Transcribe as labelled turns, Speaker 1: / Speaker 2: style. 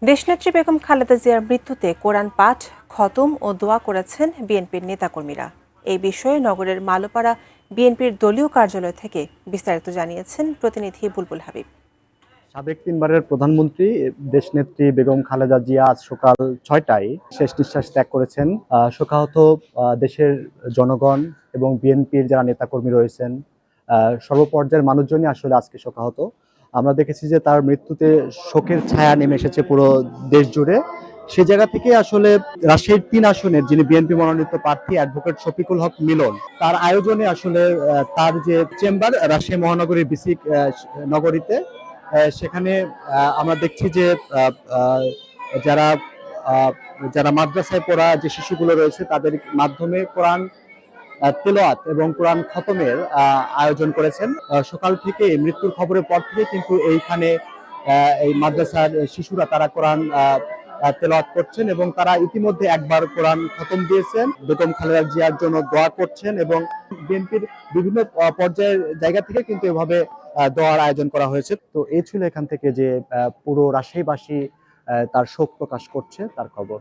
Speaker 1: দেশনেত্রী বেগম খালেদা জিয়ার মৃত্যুতে কোরআন পাঠ, খতম ও দোয়া করেছেন বিএনপির নেতাকর্মীরা। এই বিষয়ে নগরের মালোপাড়া বিএনপির দলীয় কার্যালয় থেকে বিস্তারিত জানিয়েছেন প্রতিনিধি বুলবুল হাবিব।
Speaker 2: সাবেক তিনবারের প্রধানমন্ত্রী দেশনেত্রী বেগম খালেদা জিয়া আজ সকাল ৬টায় শেষ নিঃশ্বাস ত্যাগ করেছেন। শোকাহত দেশের জনগণ এবং বিএনপির যারা নেতাকর্মী রয়েছেন, সর্বপর্যায়ের মানুষজনই আসলে আজকে শোকাহত। আমরা দেখেছি যে তার মৃত্যুতে শোকের ছায়া নেমে এসেছে পুরো দেশ জুড়ে। সে জায়গা থেকে আসলে রাজশাহীর ৩ আসনের যিনি বিএনপি মনোনীত প্রার্থী অ্যাডভোকেট শফিকুল হক মিলন, তার আয়োজনে আসলে তার যে চেম্বার রাজশাহী মহানগরীর বিসিক নগরীতে, সেখানে আমরা দেখছি যে যারা যারা মাদ্রাসায় পড়া যে শিশুগুলো রয়েছে তাদের মাধ্যমে কোরআন তেলাওয়াত এবং কোরআন খতমের আয়োজন করেছেন। সকাল থেকে মৃত্যুর খবরের পর থেকে কিন্তু এইখানে এই মাদ্রাসার শিশুরা তারা কোরআন তেলাওয়াত করছেন এবং তারা ইতিমধ্যে একবার কোরআন খতম দিয়েছেন, বেগম খালেদা জিয়ার জন্য দোয়া করছেন এবং বিএনপির বিভিন্ন পর্যায়ের জায়গা থেকে কিন্তু এভাবে দোয়ার আয়োজন করা হয়েছে। তো এই ছিল এখান থেকে যে পুরো রাজশাহীবাসী তার শোক প্রকাশ করছে তার খবর।